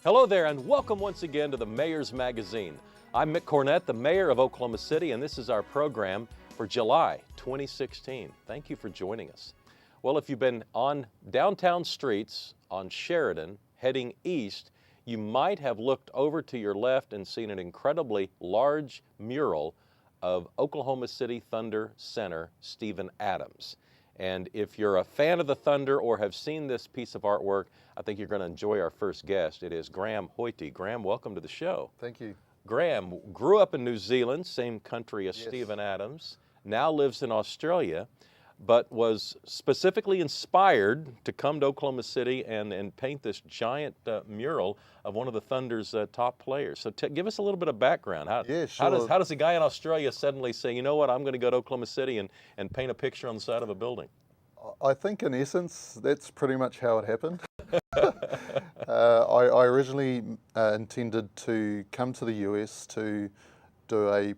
Hello there and welcome once again to the Mayor's Magazine. I'm Mick Cornett, the Mayor of Oklahoma City, and this is our program for July 2016. Thank you for joining us. Well, if you've been on downtown streets on Sheridan heading east, you might have looked over to your left and seen an incredibly large mural of Oklahoma City Thunder center Steven Adams. And if you're a fan of the Thunder or have seen this piece of artwork, I think you're going to enjoy our first guest. It is Graham Hoete. Graham, welcome to the show. Thank you. Graham grew up in New Zealand, same country as Steven Adams, now lives in Australia, but was specifically inspired to come to Oklahoma City and paint this giant mural of one of the Thunder's top players. So give us a little bit of background. How does a guy in Australia suddenly say, you know what, I'm going to go to Oklahoma City and paint a picture on the side of a building? I think in essence, that's pretty much how it happened. I originally intended to come to the US to do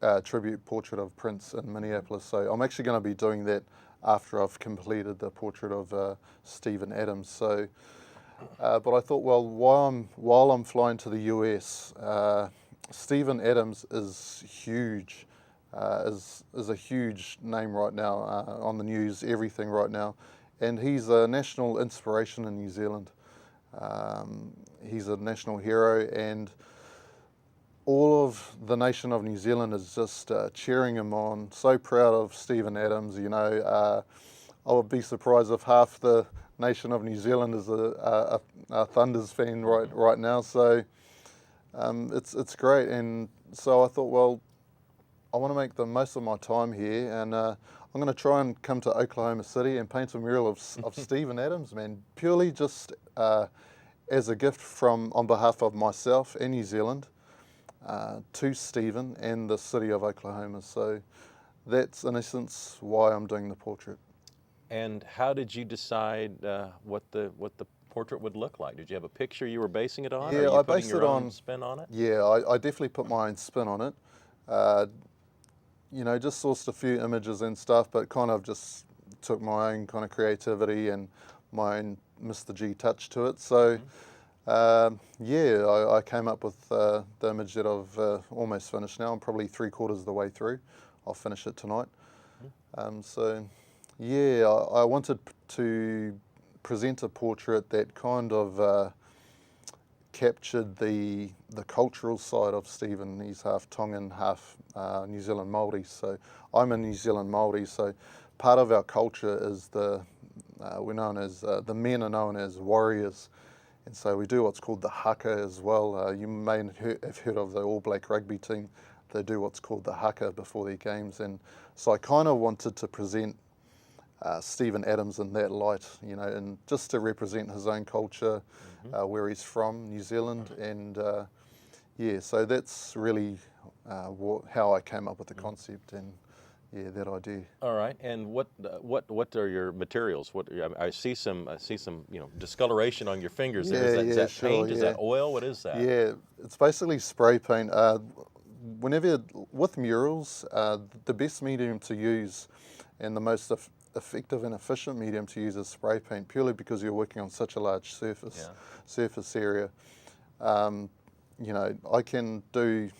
a tribute portrait of Prince in Minneapolis. So I'm actually going to be doing that after I've completed the portrait of Steven Adams. So, but I thought, well, while I'm flying to the US, Steven Adams is huge, is a huge name right now on the news, everything right now, and he's a national inspiration in New Zealand. He's a national hero, and all of the nation of New Zealand is just cheering him on. So proud of Steven Adams. You know, I would be surprised if half the nation of New Zealand is a Thunder's fan right now. So it's great. And so I thought, well, I want to make the most of my time here, and I'm going to try and come to Oklahoma City and paint a mural of Steven Adams, man, purely just as a gift on behalf of myself and New Zealand. To Steven and the city of Oklahoma. So that's in essence why I'm doing the portrait. And how did you decide what the portrait would look like? Did you have a picture you were basing it on? Yeah, or are you I putting based your it own on spin on it? Yeah, I definitely put my own spin on it. You know, just sourced a few images and stuff, but kind of just took my own kind of creativity and my own Mr. G touch to it. So. I came up with the image that I've almost finished now. I'm probably 3/4 of the way through. I'll finish it tonight. I wanted to present a portrait that kind of captured the cultural side of Steven. He's half Tongan, half New Zealand Maly. So I'm a New Zealand Maly. So part of our culture is we're known as the men are known as warriors. And so we do what's called the haka as well. You may have heard of the All Black rugby team. They do what's called the haka before their games. And so I kind of wanted to present Steven Adams in that light, you know, and just to represent his own culture, where he's from, New Zealand. And so that's really how I came up with the concept and that idea. All right, and what are your materials? I see some discoloration on your fingers. There. Is that paint? Sure, is that oil? What is that? Yeah, it's basically spray paint. With murals, the best medium to use and the most effective and efficient medium to use is spray paint, purely because you're working on such a large surface area. You know, I can do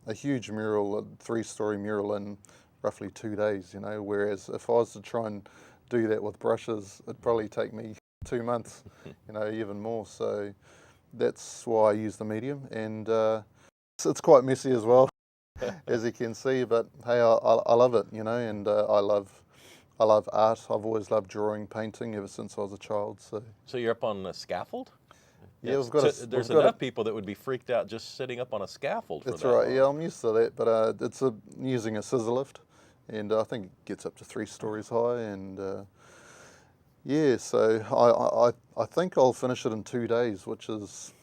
a huge mural, a 3-story mural in roughly 2 days, you know, whereas if I was to try and do that with brushes, it'd probably take me 2 months, you know, even more. So that's why I use the medium, and it's quite messy as well, as you can see, but hey, I love it, you know, and I love art. I've always loved drawing, painting ever since I was a child. So you're up on a scaffold? Yeah, there's enough people that would be freaked out just sitting up on a scaffold for that. That's right, yeah, I'm used to that, but it's using a scissor lift, and I think it gets up to 3 stories high, and so I think I'll finish it in 2 days, which is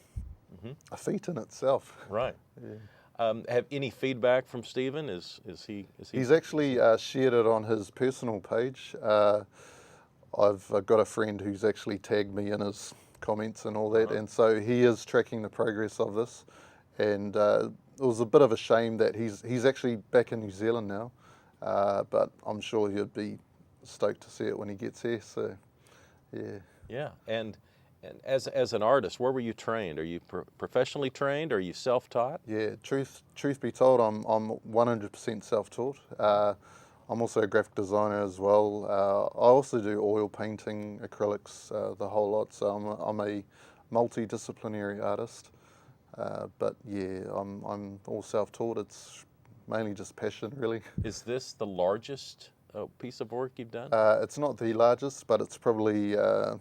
a feat in itself. Right. Yeah. Have any feedback from Steven? He's actually shared it on his personal page. I've got a friend who's actually tagged me in his comments and all that, and so he is tracking the progress of this, and it was a bit of a shame that he's actually back in New Zealand now, but I'm sure he'd be stoked to see it when he gets here. So, yeah. Yeah, and And as an artist, where were you trained? Are you professionally trained? Or are you self-taught? Yeah, truth be told, I'm 100% self-taught. I'm also a graphic designer as well. I also do oil painting, acrylics, the whole lot. So I'm a multidisciplinary artist. But yeah, I'm all self-taught. It's mainly just passion, really. Is this the largest piece of work you've done? It's not the largest, but it's probably up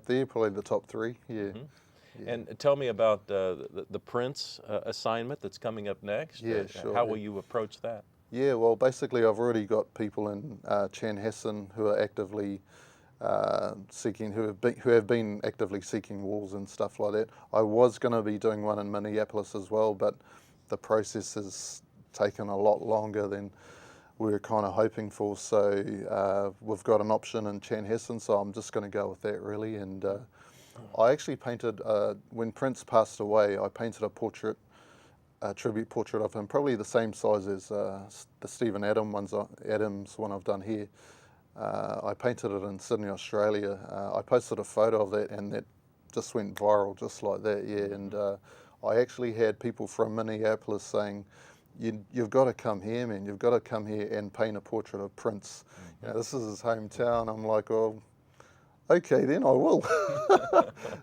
there, probably the top three. Yeah. Mm-hmm. Yeah. And tell me about the Prince assignment that's coming up next. Yeah, sure. How will you approach that? Yeah, well, basically, I've already got people in Chanhassen who are actively seeking, who have been actively seeking walls and stuff like that. I was going to be doing one in Minneapolis as well, but the process has taken a lot longer than we were kind of hoping for. So we've got an option in Chanhassen, so I'm just going to go with that really. And I actually painted when Prince passed away. I painted a tribute portrait of him, probably the same size as the Stephen Adams one I've done here. I painted it in Sydney, Australia. I posted a photo of that, and that just went viral, just like that. Yeah, and I actually had people from Minneapolis saying, "You've got to come here, man. You've got to come here and paint a portrait of Prince. You know, this is his hometown." I'm like, "Oh, okay, then I will."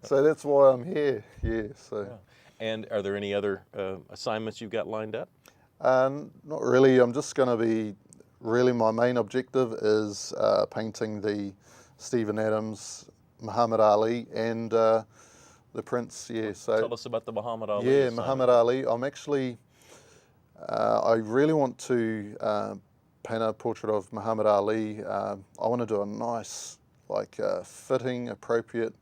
So that's why I'm here. Yeah. So. Yeah. And are there any other assignments you've got lined up? Not really. I'm just going to be, really my main objective is painting the Stephen Adams, Muhammad Ali, and the Prince. Yeah. So tell us about the Muhammad Ali. Yeah, assignment. Muhammad Ali. I'm actually, I really want to paint a portrait of Muhammad Ali. I want to do a nice, like fitting, appropriate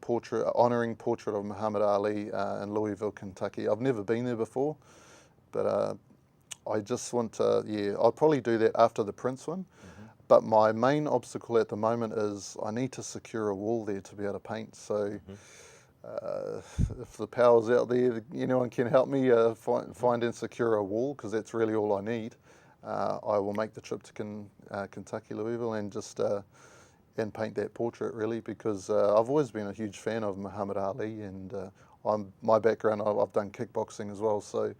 portrait, honouring portrait of Muhammad Ali in Louisville, Kentucky. I've never been there before, but I just want to, yeah, I'll probably do that after the Prince one. Mm-hmm. But my main obstacle at the moment is I need to secure a wall there to be able to paint. So if the power's out there, anyone can help me find and secure a wall, because that's really all I need. I will make the trip to Kentucky, Louisville, and just and paint that portrait really, because I've always been a huge fan of Muhammad Ali, and my background, I've done kickboxing as well, so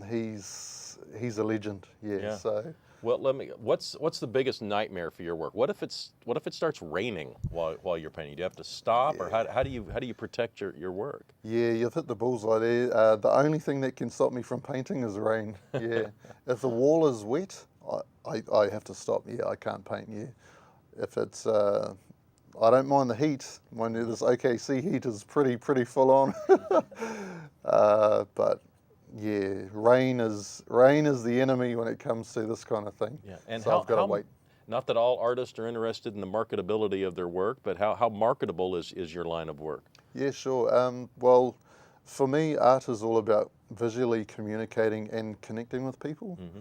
he's a legend. Yeah. So. Well, what's the biggest nightmare for your work? What if it starts raining while you're painting? Do you have to stop, or how do you protect your work? Yeah, you've hit the bullseye there. The only thing that can stop me from painting is rain. Yeah. If the wall is wet, I have to stop. Yeah, I can't paint. Yeah. If it's, I don't mind the heat. This OKC heat is pretty full on. But yeah, rain is the enemy when it comes to this kind of thing. Yeah, and so I've got to wait. Not that all artists are interested in the marketability of their work, but how marketable is your line of work? Yeah, sure. Well, for me, art is all about visually communicating and connecting with people. Mm-hmm.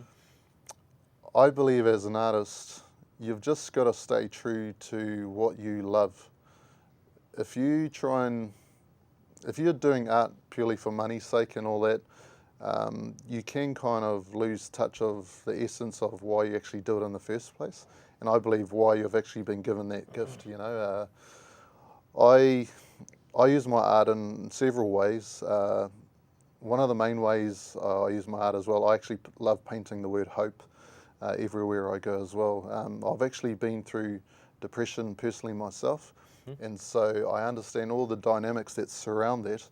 I believe as an artist, you've just got to stay true to what you love. If you're doing art purely for money's sake and all that, you can kind of lose touch of the essence of why you actually do it in the first place. And I believe why you've actually been given that gift. I use my art in several ways. One of the main ways I use my art as well, I actually love painting the word hope everywhere I go as well. I've actually been through depression personally myself, and so I understand all the dynamics that surround that.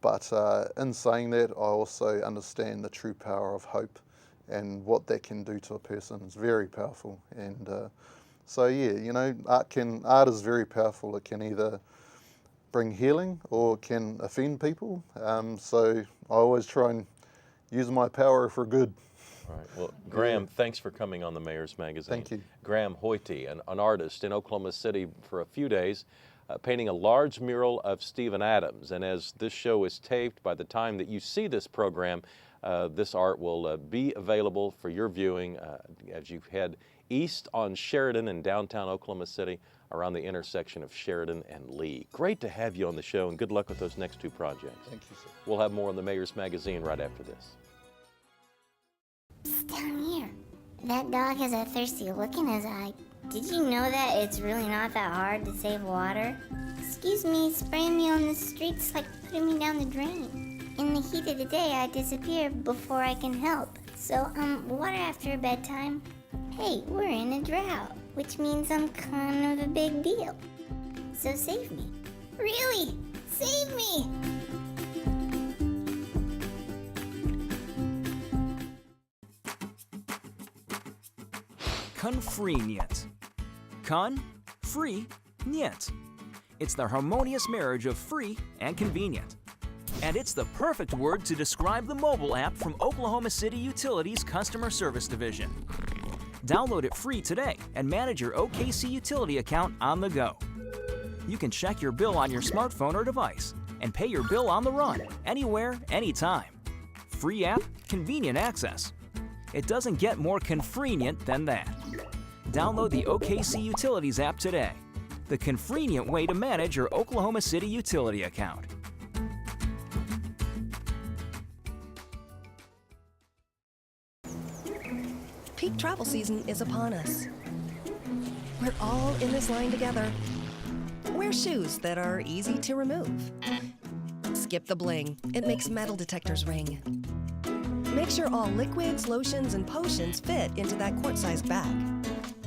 But in saying that, I also understand the true power of hope and what that can do to a person. It's very powerful. And so yeah, art is very powerful. It can either bring healing or it can offend people. So I always try and use my power for good. All right. Well, Graham, thanks for coming on the Mayor's Magazine. Thank you. Graham Hoete, an artist in Oklahoma City for a few days, painting a large mural of Stephen Adams. And as this show is taped, by the time that you see this program, this art will be available for your viewing as you head east on Sheridan in downtown Oklahoma City, around the intersection of Sheridan and Lee. Great to have you on the show, and good luck with those next two projects. Thank you, sir. We'll have more on the Mayor's Magazine right after this. Psst, down here. That dog has a thirsty look in his eye. Did you know that it's really not that hard to save water? Excuse me, spraying me on the streets like putting me down the drain. In the heat of the day, I disappear before I can help. So, water after bedtime. Hey, we're in a drought, which means I'm kind of a big deal. So save me. Really, save me! Convenient. Con, free, niet. It's the harmonious marriage of free and convenient. And it's the perfect word to describe the mobile app from Oklahoma City Utilities Customer Service Division. Download it free today and manage your OKC utility account on the go. You can check your bill on your smartphone or device and pay your bill on the run, anywhere, anytime. Free app, convenient access. It doesn't get more convenient than that. Download the OKC Utilities app today, the convenient way to manage your Oklahoma City utility account. Peak travel season is upon us. We're all in this line together. Wear shoes that are easy to remove. Skip the bling. It makes metal detectors ring. Make sure all liquids, lotions, and potions fit into that quart-sized bag.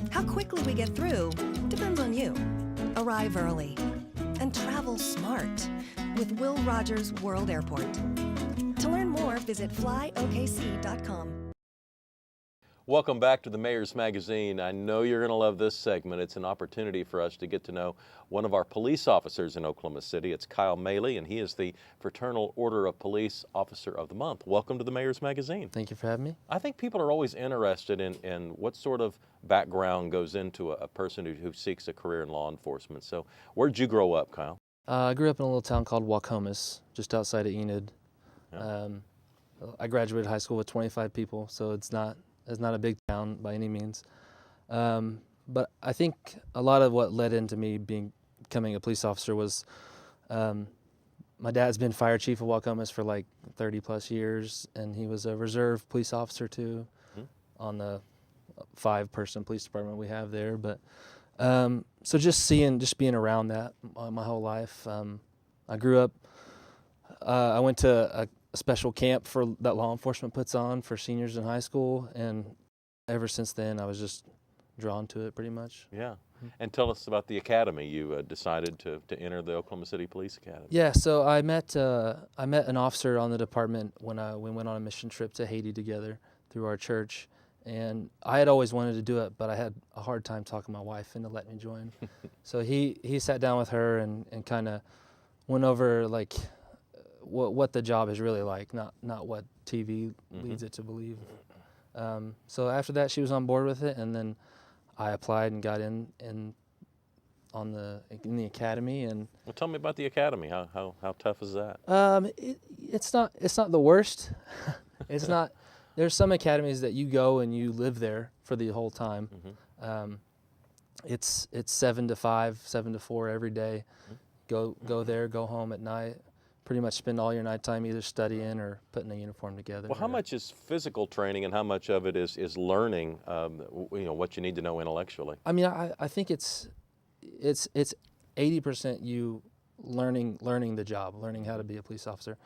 How quickly we get through depends on you. Arrive early and travel smart with Will Rogers World Airport. To learn more, visit flyokc.com. Welcome back to the Mayor's Magazine. I know you're going to love this segment. It's an opportunity for us to get to know one of our police officers in Oklahoma City. It's Kyle Maly, and he is the Fraternal Order of Police Officer of the Month. Welcome to the Mayor's Magazine. Thank you for having me. I think people are always interested in what sort of background goes into a person who seeks a career in law enforcement. So where'd you grow up, Kyle? I grew up in a little town called Waukomis, just outside of Enid. Yeah. I graduated high school with 25 people, so it's not a big town by any means. But I think a lot of what led into me becoming a police officer was my dad's been fire chief of Waukomis for like 30 plus years, and he was a reserve police officer too on the 5-person police department we have there. But so just being around that my whole life. I grew up, I went to a special camp that law enforcement puts on for seniors in high school, and ever since then I was just drawn to it pretty much. Yeah. And tell us about the academy. You decided to enter the Oklahoma City Police Academy. Yeah, so I met an officer on the department when we went on a mission trip to Haiti together through our church, and I had always wanted to do it, but I had a hard time talking my wife into letting me join. So he sat down with her and kind of went over like what the job is really like, not what TV leads it to believe. So after that, she was on board with it, and then I applied and got in the academy. And well, tell me about the academy. How tough is that? It's not the worst. It's not. There's some academies that you go and you live there for the whole time. It's 7 to 5, 7 to 4 every day. Go there, go home at night. Pretty much spend all your nighttime either studying or putting a uniform together. Well, how much is physical training and how much of it is learning, what you need to know intellectually? I mean, I think it's 80% you learning the job, learning how to be a police officer.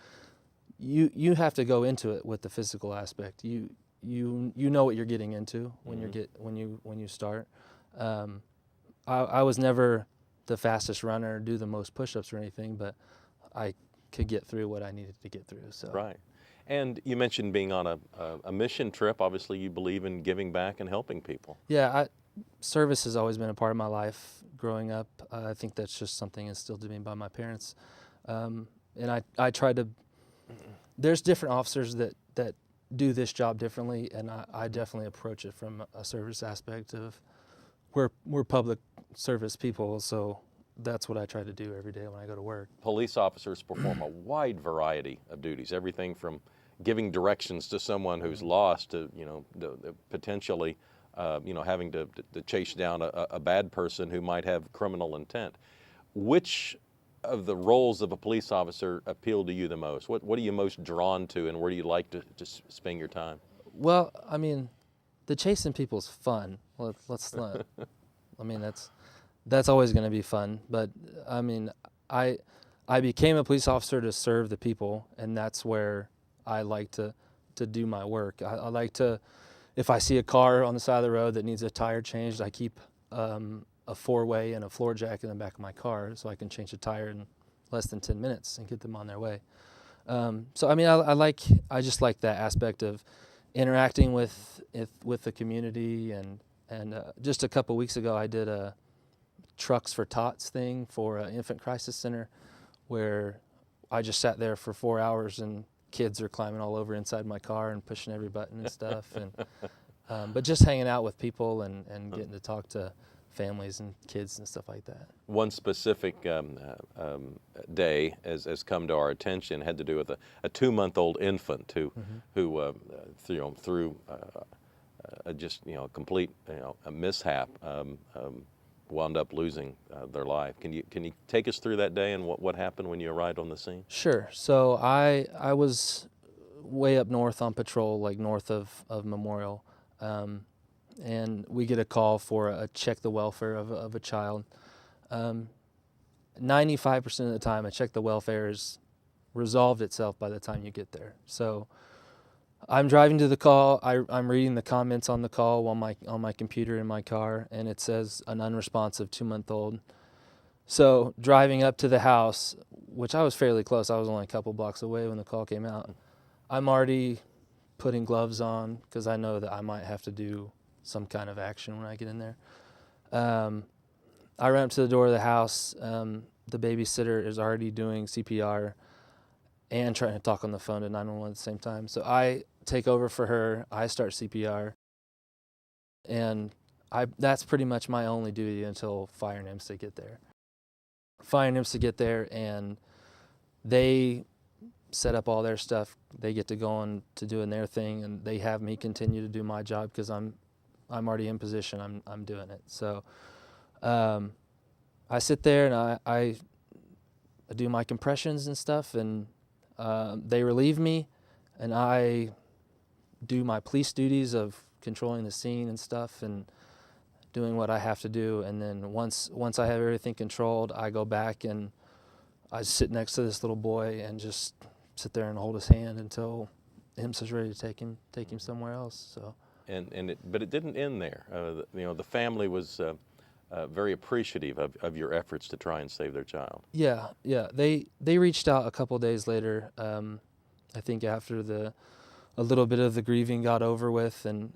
You have to go into it with the physical aspect. You know what you're getting into when you start. I was never the fastest runner, do the most push-ups or anything, but I could get through what I needed to get through. So. Right. And you mentioned being on a mission trip. Obviously, you believe in giving back and helping people. Yeah, service has always been a part of my life growing up. I think that's just something instilled in me by my parents. And I try to, there's different officers that do this job differently, and I definitely approach it from a service aspect of we're public service people, so that's what I try to do every day when I go to work. Police officers perform a wide variety of duties, everything from giving directions to someone who's lost to, potentially, having to chase down a bad person who might have criminal intent. Which of the roles of a police officer appeal to you the most? What are you most drawn to, and where do you like to spend your time? Well, I mean, the chasing people's fun. Let's not. I mean, that's always going to be fun. But I mean, I became a police officer to serve the people, and that's where I like to do my work. I like to, if I see a car on the side of the road that needs a tire changed, I keep a 4-way and a floor jack in the back of my car so I can change the tire in less than 10 minutes and get them on their way. So I mean, I just like that aspect of interacting with the community, and just a couple weeks ago I did a Trucks for Tots thing for an infant crisis center, where I just sat there for 4 hours and kids are climbing all over inside my car and pushing every button and stuff, and but just hanging out with people and getting to talk to families and kids and stuff like that. One specific day has come to our attention, had to do with a 2-month-old infant who through just a complete a mishap wound up losing their life. Can you take us through that day and what happened when you arrived on the scene? Sure. So I was way up north on patrol, like north of Memorial. And we get a call for a check the welfare of a child. 95% of the time, a check the welfare is resolved itself by the time you get there. So I'm driving to the call. I'm reading the comments on the call on my computer in my car, and it says an unresponsive 2-month-old. So driving up to the house, which I was fairly close, I was only a couple blocks away when the call came out. I'm already putting gloves on because I know that I might have to do some kind of action when I get in there. I ran up to the door of the house. The babysitter is already doing CPR and trying to talk on the phone to 911 at the same time. So I take over for her. I start CPR, and that's pretty much my only duty until fire and EMSTA get there. Fire and EMSTA get there, and they set up all their stuff. They get to go on to doing their thing, and they have me continue to do my job because I'm already in position. I'm doing it. So I sit there and I do my compressions and stuff, and they relieve me, and I do my police duties of controlling the scene and stuff and doing what I have to do. And then once I have everything controlled, I go back and I sit next to this little boy and just sit there and hold his hand until EMSA's ready to take him somewhere else. So. But it didn't end there. The family was very appreciative of your efforts to try and save their child. Yeah. They reached out a couple days later. I think after a little bit of the grieving got over with, and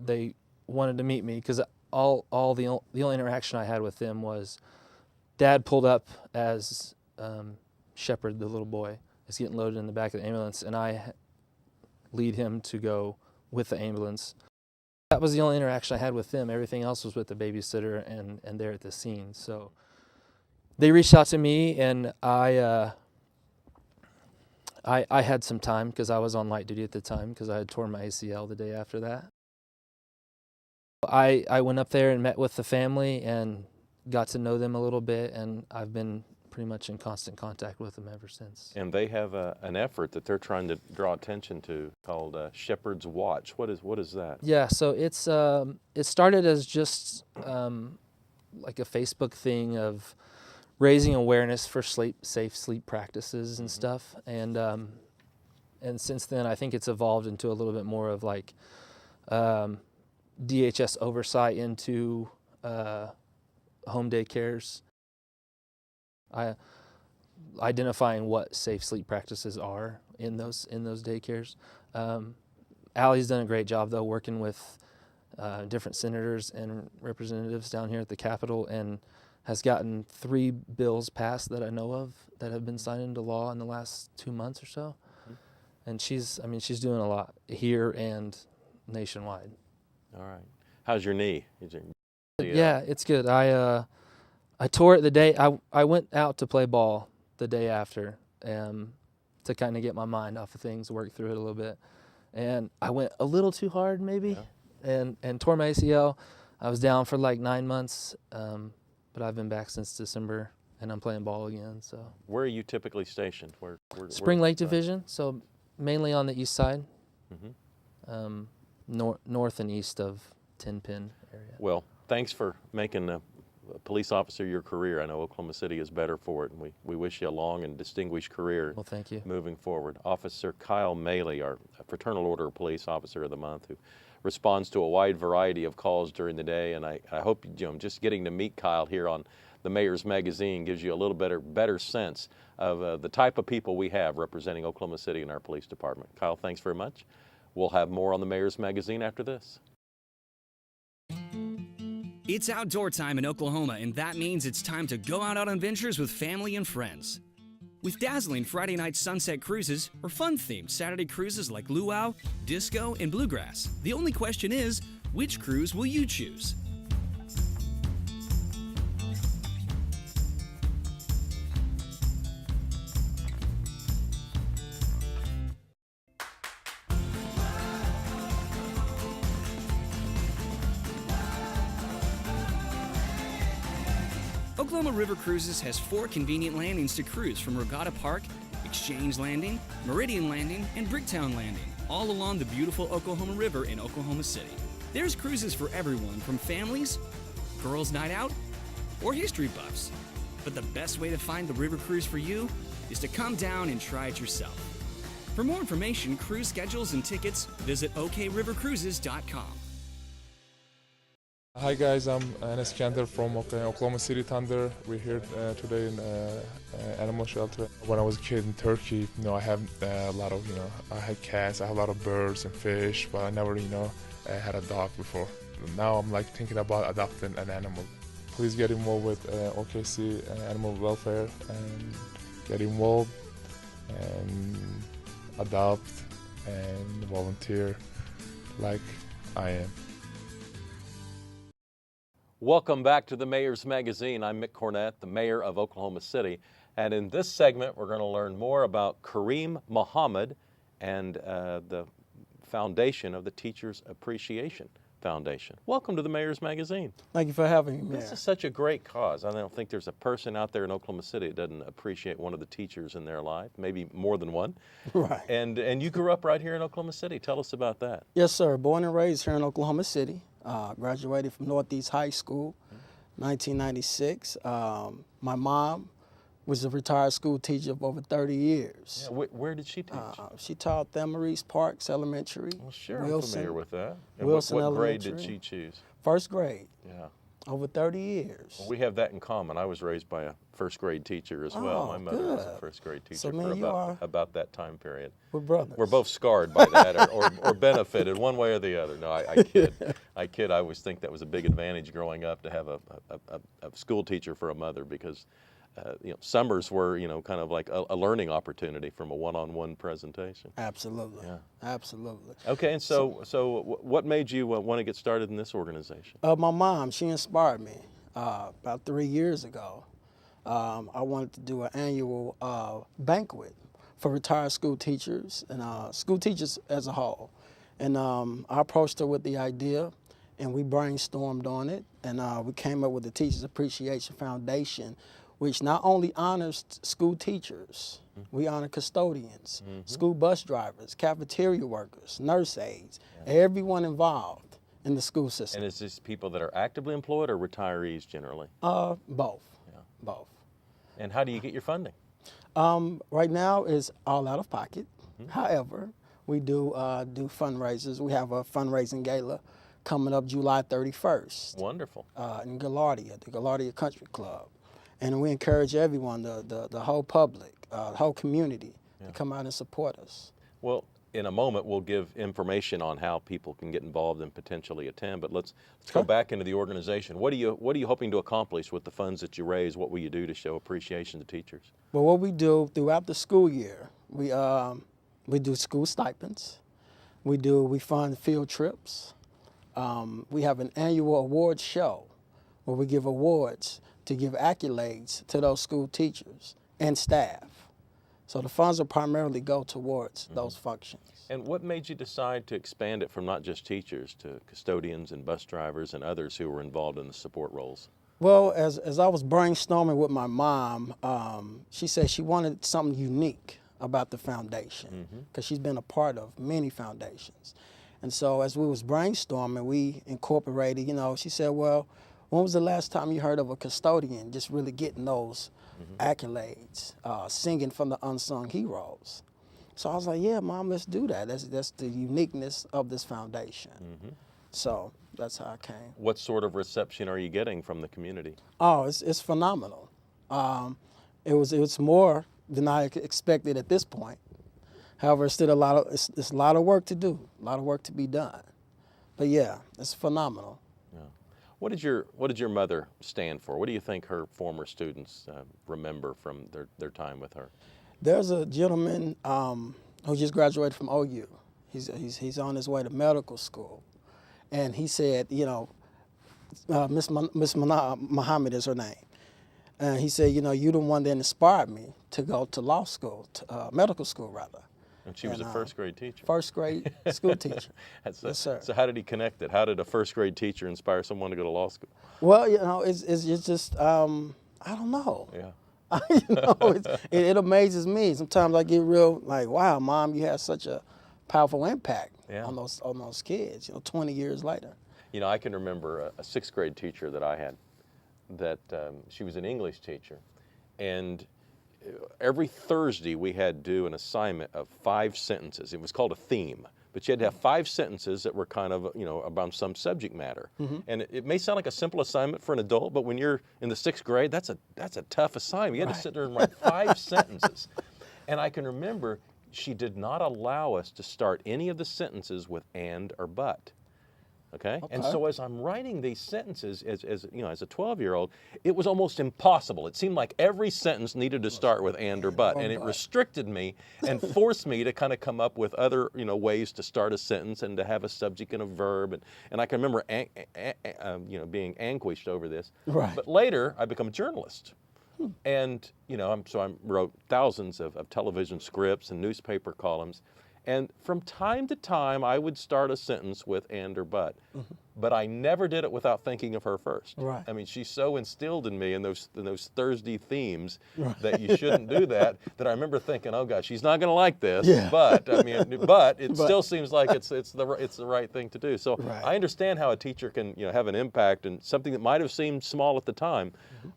they wanted to meet me because the only interaction I had with them was Dad pulled up as Shepherd, the little boy, is getting loaded in the back of the ambulance, and I lead him to go with the ambulance. That was the only interaction I had with them. Everything else was with the babysitter and they're at the scene. So they reached out to me, and I had some time because I was on light duty at the time because I had torn my ACL the day after that. I went up there and met with the family and got to know them a little bit, and I've been pretty much in constant contact with them ever since. And they have an effort that they're trying to draw attention to called Shepherd's Watch. What is that? Yeah, so it started as just like a Facebook thing of raising awareness for safe sleep practices and stuff, and since then I think it's evolved into a little bit more of like DHS oversight into home daycares, identifying what safe sleep practices are in those daycares. Allie's done a great job though, working with different senators and representatives down here at the Capitol, and has gotten 3 bills passed that I know of that have been signed into law in the last 2 months or so. And she's doing a lot here and nationwide. All right. How's your knee? Yeah, it's good. I tore it the day I went out to play ball the day after, to kind of get my mind off of things, work through it a little bit, and I went a little too hard maybe, and tore my ACL. I was down for like 9 months, but I've been back since December, and I'm playing ball again. So. Where are you typically stationed? Spring Lake Division, so mainly on the east side, mm-hmm. North and east of Ten Pin area. Well, thanks for making a police officer your career. I know Oklahoma City is better for it, and we wish you a long and distinguished career. Well, thank you. Moving forward. Officer Kyle Maly, our Fraternal Order Police Officer of the Month, who responds to a wide variety of calls during the day, and I hope, just getting to meet Kyle here on the Mayor's Magazine gives you a little better sense of the type of people we have representing Oklahoma City in our police department. Kyle, thanks very much. We'll have more on the Mayor's Magazine after this. It's outdoor time in Oklahoma, and that means it's time to go out on adventures with family and friends. With dazzling Friday night sunset cruises or fun-themed Saturday cruises like luau, disco, and bluegrass, the only question is, which cruise will you choose? Oklahoma River Cruises has 4 convenient landings to cruise from Regatta Park, Exchange Landing, Meridian Landing, and Bricktown Landing, all along the beautiful Oklahoma River in Oklahoma City. There's cruises for everyone, from families, girls' night out, or history buffs. But the best way to find the river cruise for you is to come down and try it yourself. For more information, cruise schedules, and tickets, visit okrivercruises.com. Hi guys, I'm Enes Kanter from Oklahoma City Thunder. We're here today in animal shelter. When I was a kid in Turkey, I have a lot of, I had cats, I have a lot of birds and fish, but I never, I had a dog before. Now I'm like thinking about adopting an animal. Please get involved with OKC Animal Welfare and get involved and adopt and volunteer like I am. Welcome back to the Mayor's Magazine. I'm Mick Cornett, the Mayor of Oklahoma City. And in this segment, we're going to learn more about Karim Muhammad and the foundation of the Teachers Appreciation Foundation. Welcome to the Mayor's Magazine. Thank you for having me, Mayor. This is such a great cause. I don't think there's a person out there in Oklahoma City that doesn't appreciate one of the teachers in their life, maybe more than one. Right. And you grew up right here in Oklahoma City. Tell us about that. Yes, sir. Born and raised here in Oklahoma City. Graduated from Northeast High School, 1996. My mom was a retired school teacher of over 30 years. Yeah, where did she teach? She taught Thamaris Parks Elementary. Well, sure, Wilson, I'm familiar with that. And Wilson what grade Elementary. did she choose? First grade. Yeah. Over 30 years. Well, we have that in common. I was raised by a first grade teacher as well. My mother was a first grade teacher So, for about that time period. We're brothers. We're both scarred by that or benefited one way or the other. No, I kid. I kid. I always think that was a big advantage growing up to have a school teacher for a mother because summers were, kind of like a learning opportunity from a one-on-one presentation. Absolutely. Yeah. Absolutely. Okay, and so what made you want to get started in this organization? My mom, she inspired me about 3 years ago. I wanted to do an annual banquet for retired school teachers and school teachers as a whole. And I approached her with the idea, and we brainstormed on it, and we came up with the Teachers Appreciation Foundation, which not only honors school teachers, we honor custodians, school bus drivers, cafeteria workers, nurse aides, everyone involved in the school system. And is this people that are actively employed or retirees generally? Both. Yeah. Both. And how do you get your funding? Right now is all out of pocket. However, we do fundraisers. We have a fundraising gala coming up July 31st. Wonderful. In Gaillardia, the Gaillardia Country Club. And we encourage everyone, the whole public, the whole community, to come out and support us. Well, in a moment, we'll give information on how people can get involved and potentially attend. But let's go back into the organization. What are you hoping to accomplish with the funds that you raise? What will you do to show appreciation to teachers? Well, what we do throughout the school year, we do school stipends. We fund field trips. We have an annual awards show where we give awards to give accolades to those school teachers and staff. So the funds will primarily go towards those functions. And what made you decide to expand it from not just teachers to custodians and bus drivers and others who were involved in the support roles? Well, as I was brainstorming with my mom, she said she wanted something unique about the foundation because she's been a part of many foundations. And so as we was brainstorming, we incorporated, you know, she said, well, when was the last time you heard of a custodian just really getting those accolades, singing from the unsung heroes? So I was like, yeah, Mom, let's do that. That's the uniqueness of this foundation. So that's how I came. What sort of reception are you getting from the community? Oh, it's phenomenal. It was more than I expected at this point. However, it's still it's a lot of work to do, a lot of work to be done. But yeah, it's phenomenal. Yeah. What did your mother stand for? What do you think her former students remember from their time with her? There's a gentleman who just graduated from OU. He's on his way to medical school, and he said, you know, Miss Muhammad is her name. And he said, you know, you're the one that inspired me to go to law school, medical school rather. And she was a first grade teacher. First grade school teacher. Yes, sir. So how did he connect it? How did a first grade teacher inspire someone to go to law school? Well, you know, it's just, I don't know. Yeah. You know, it amazes me. Sometimes I get real like, wow, Mom, you had such a powerful impact on those kids, you know, 20 years later. You know, I can remember a sixth grade teacher that I had that she was an English teacher, and every Thursday we had to do an assignment of 5 sentences. It was called a theme, but you had to have 5 sentences that were kind of, you know, about some subject matter. And it may sound like a simple assignment for an adult, but when you're in the 6th grade, that's a tough assignment. You had to sit there and write 5 sentences. And I can remember she did not allow us to start any of the sentences with and or but. Okay? And so as I'm writing these sentences, as you know, as a 12-year-old, it was almost impossible. It seemed like every sentence needed to start with and or but, and it restricted me and forced me to kind of come up with other, you know, ways to start a sentence and to have a subject and a verb. And I can remember, you know, being anguished over this. Right. But later, I became a journalist. And, you know, so I wrote thousands of television scripts and newspaper columns. And from time to time, I would start a sentence with and or but. But I never did it without thinking of her first. Right. I mean, she so instilled in me in those Thursday themes that you shouldn't do that I remember thinking, oh gosh, she's not going to like this. Yeah. But I mean, but it still seems like it's the right thing to do. So I understand how a teacher can, you know, have an impact and something that might have seemed small at the time,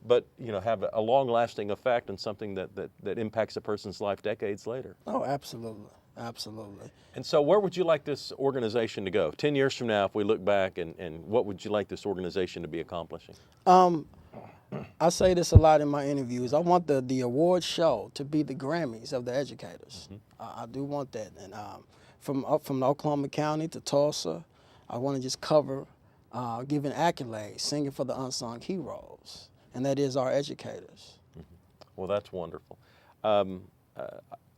but, you know, have a long-lasting effect and something that impacts a person's life decades later. Oh, absolutely. Absolutely. And so where would you like this organization to go? 10 years from now, if we look back, and what would you like this organization to be accomplishing? I say this a lot in my interviews. I want the award show to be the Grammys of the educators. I do want that. And from Oklahoma County to Tulsa, I want to just cover giving accolades, singing for the unsung heroes, and that is our educators. Well, that's wonderful.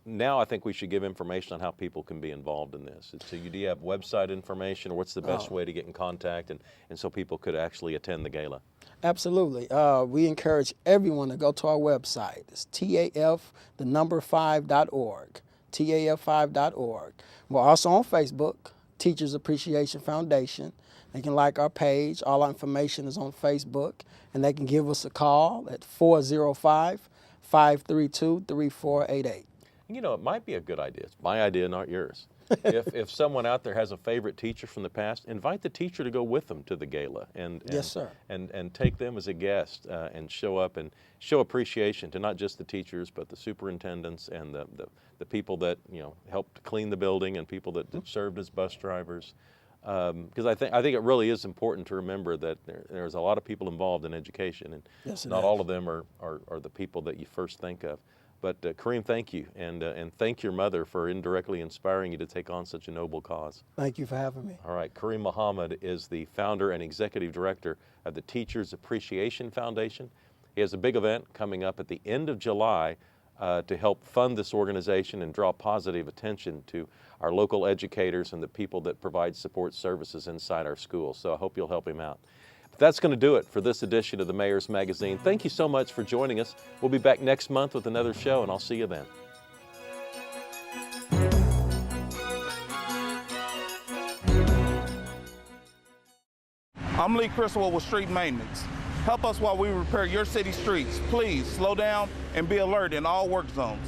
Now I think we should give information on how people can be involved in this. So do you have website information, or what's the best way to get in contact and so people could actually attend the gala? Absolutely. We encourage everyone to go to our website. It's TAF5.org, TAF5.org. We're also on Facebook, Teachers Appreciation Foundation. They can like our page. All our information is on Facebook, and they can give us a call at 405-532-3488. You know, it might be a good idea. It's my idea, not yours. If someone out there has a favorite teacher from the past, invite the teacher to go with them to the gala and yes, sir. And take them as a guest and show up and show appreciation to not just the teachers, but the superintendents and the people that, you know, helped clean the building and people that served as bus drivers. Because I think it really is important to remember that there's a lot of people involved in education, and not all of them are the people that you first think of. But Karim, thank you, and thank your mother for indirectly inspiring you to take on such a noble cause. Thank you for having me. All right, Karim Muhammad is the founder and executive director of the Teachers Appreciation Foundation. He has a big event coming up at the end of July to help fund this organization and draw positive attention to our local educators and the people that provide support services inside our schools. So I hope you'll help him out. But that's going to do it for this edition of the Mayor's Magazine. Thank you so much for joining us. We'll be back next month with another show, and I'll see you then. I'm Lee Criswell with Street Maintenance. Help us while we repair your city streets. Please slow down and be alert in all work zones.